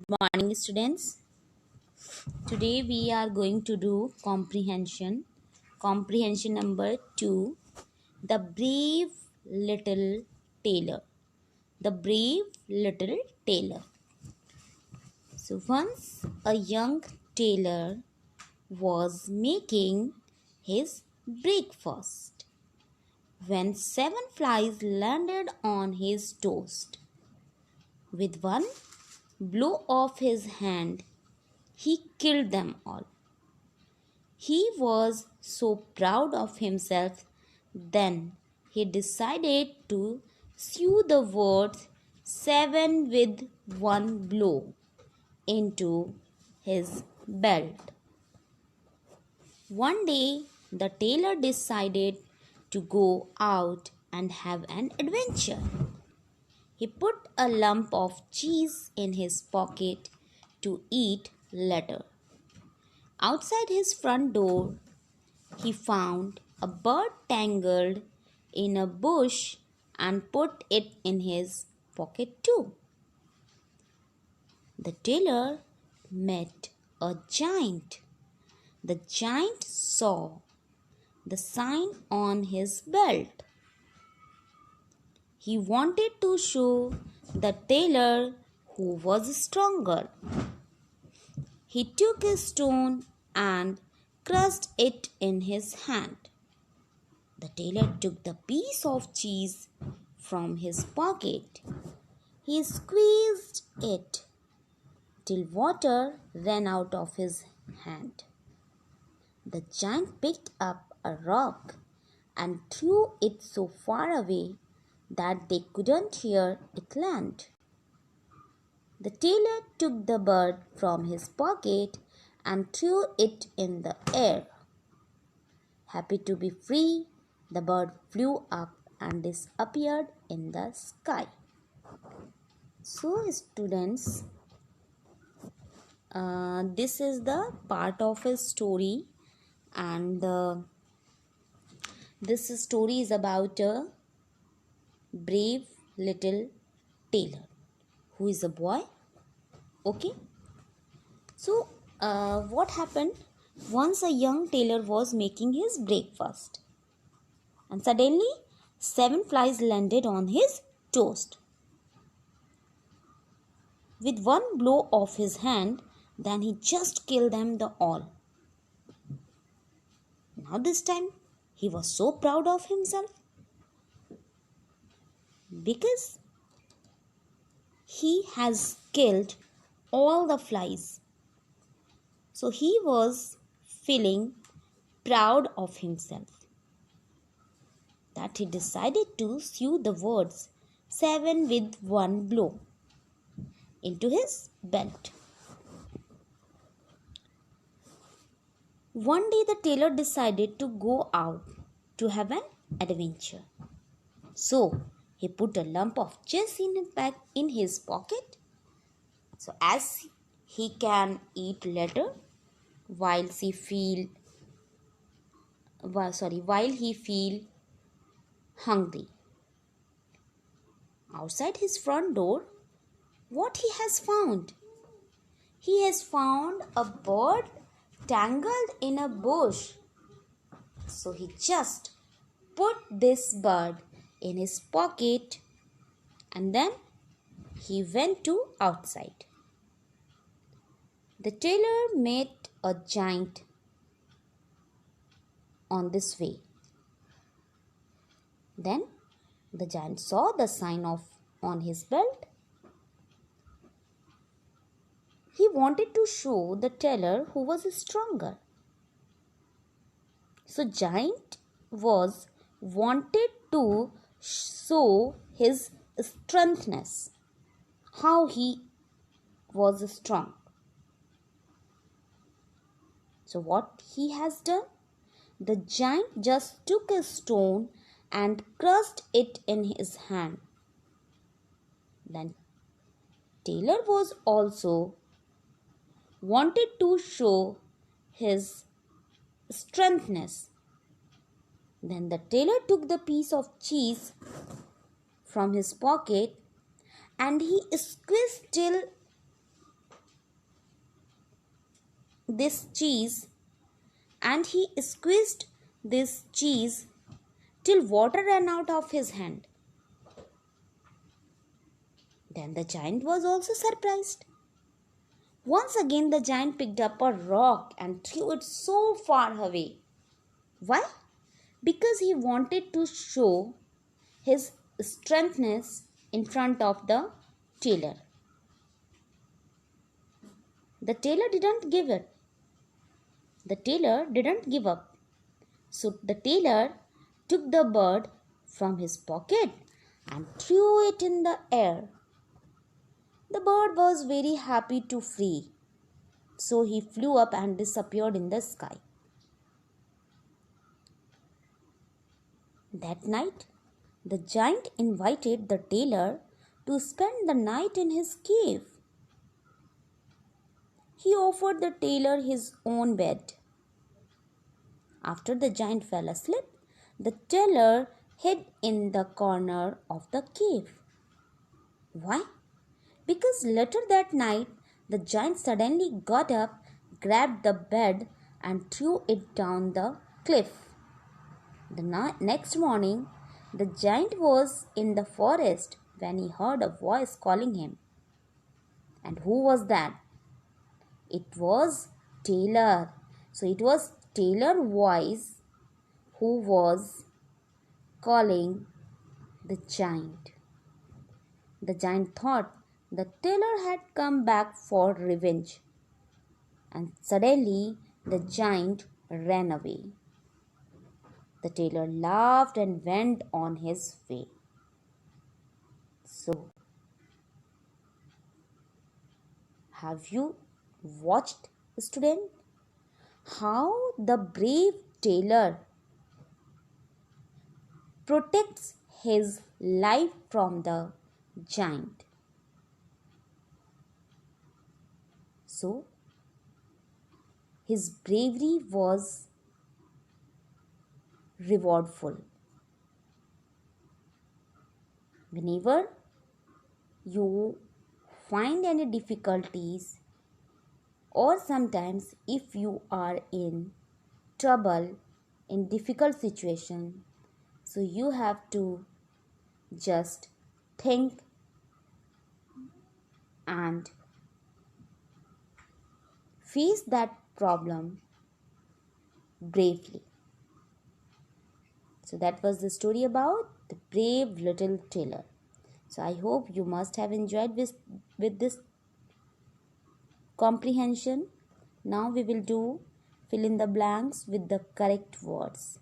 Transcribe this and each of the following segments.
Morning, students. Today we are going to do comprehension. Comprehension number 2. The brave little tailor. The brave little tailor. So once a young tailor was making his breakfast when 7 flies landed on his toast. With one blow of his hand, he killed them all. He was so proud of himself. Then he decided to sew the words 7 with one blow into his belt. One day, the tailor decided to go out and have an adventure. He put a lump of cheese in his pocket to eat later. Outside his front door, he found a bird tangled in a bush and put it in his pocket too. The tailor met a giant. The giant saw the sign on his belt. He wanted to show the tailor who was stronger. He took a stone and crushed it in his hand. The tailor took the piece of cheese from his pocket. He squeezed it till water ran out of his hand. The giant picked up a rock and threw it so far away that they couldn't hear it land. The tailor took the bird from his pocket and threw it in the air. Happy to be free, the bird flew up and disappeared in the sky. So, students, this is the part of a story, and this story is about a brave little tailor who is a boy. Okay. So, what happened? Once a young tailor was making his breakfast, and suddenly 7 flies landed on his toast. With one blow of his hand, then he just killed them all. Now this time, he was so proud of himself because he has killed all the flies. So he was feeling proud of himself that he decided to sew the words 7 with one blow into his belt. One day the tailor decided to go out to have an adventure. So he put a lump of cheese in his pocket, so as he can eat later while he feel hungry. Outside his front door, what he has found? He has found a bird tangled in a bush. So he just put this bird in his pocket and then he went to outside. The tailor met a giant on this way. Then the giant saw the sign on his belt. He wanted to show the tailor who was stronger. So giant was wanted to show his strengthness, how he was strong. So what he has done? The giant just took a stone and crushed it in his hand. Then tailor was also wanted to show his strengthness. Then the tailor took the piece of cheese from his pocket and he squeezed till this cheese and he squeezed this cheese till water ran out of his hand. Then the giant was also surprised. Once again, the giant picked up a rock and threw it so far away. Why? Because he wanted to show his strengthness in front of the tailor. The tailor didn't give it. The tailor didn't give up. So the tailor took the bird from his pocket and threw it in the air. The bird was very happy to free. So he flew up and disappeared in the sky. That night, the giant invited the tailor to spend the night in his cave. He offered the tailor his own bed. After the giant fell asleep, the tailor hid in the corner of the cave. Why? Because later that night, the giant suddenly got up, grabbed the bed, and threw it down the cliff. The next morning, the giant was in the forest when he heard a voice calling him. And who was that? It was Tailor. So it was Tailor's voice who was calling the giant. The giant thought the tailor had come back for revenge. And suddenly the giant ran away. The tailor laughed and went on his way. So, have you watched, student, how the brave tailor protects his life from the giant? So, his bravery was rewardful. Whenever you find any difficulties, or sometimes if you are in trouble, in difficult situation, so you have to just think and face that problem bravely. So that was the story about the brave little tailor. So I hope you must have enjoyed with this comprehension. Now we will do fill in the blanks with the correct words.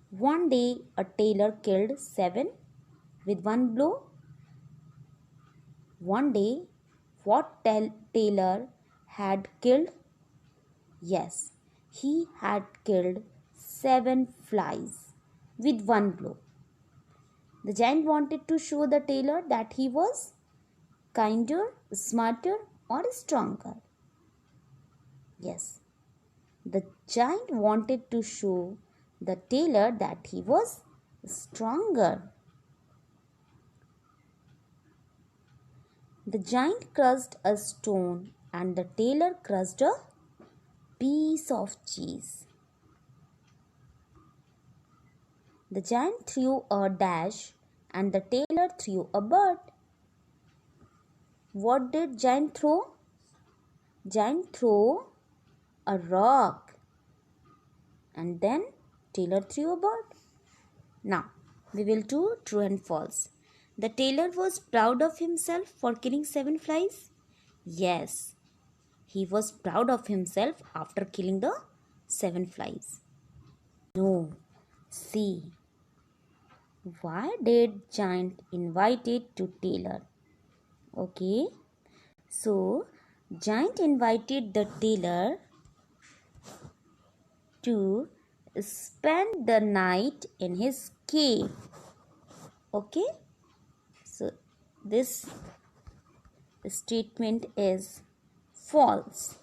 One day a tailor killed 7 with one blow. One day, what tailor had killed? Yes, he had killed 7 flies with one blow. The giant wanted to show the tailor that he was kinder, smarter, or stronger. Yes, the giant wanted to show the tailor that he was stronger. The giant crushed a stone and the tailor crushed a piece of cheese. The giant threw a dash and the tailor threw a bird. What did giant throw? Giant threw a rock and then tailor threw a bird. Now we will do true and false. The tailor was proud of himself for killing 7 flies. Yes, he was proud of himself after killing the 7 flies. No, see. Why did giant invited to tailor? Okay, so giant invited the tailor to spend the night in his cave. Okay, so this statement is false.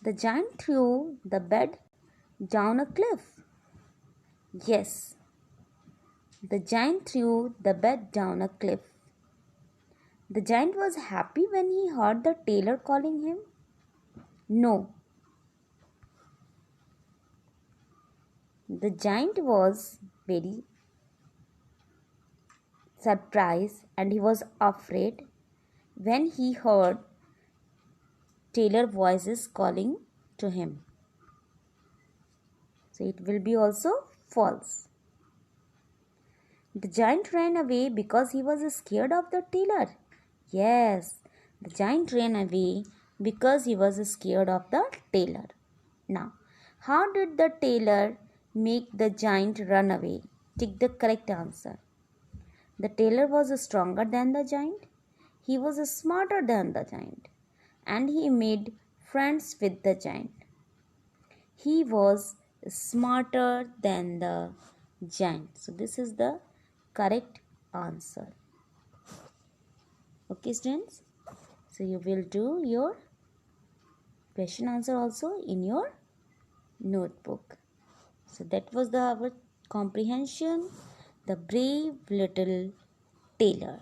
The giant threw the bed down a cliff. Yes, the giant threw the bed down a cliff. The giant was happy when he heard the tailor calling him. No. The giant was very surprised and he was afraid when he heard Tailor voices calling to him. So it will be also false. The giant ran away because he was scared of the tailor. Yes, the giant ran away because he was scared of the tailor. Now, how did the tailor make the giant run away? Take the correct answer. The tailor was stronger than the giant. He was smarter than the giant. And he made friends with the giant. He was smarter than the giant. So, this is the correct answer. Okay, students? So, you will do your question answer also in your notebook. So, that was our comprehension, the brave little tailor.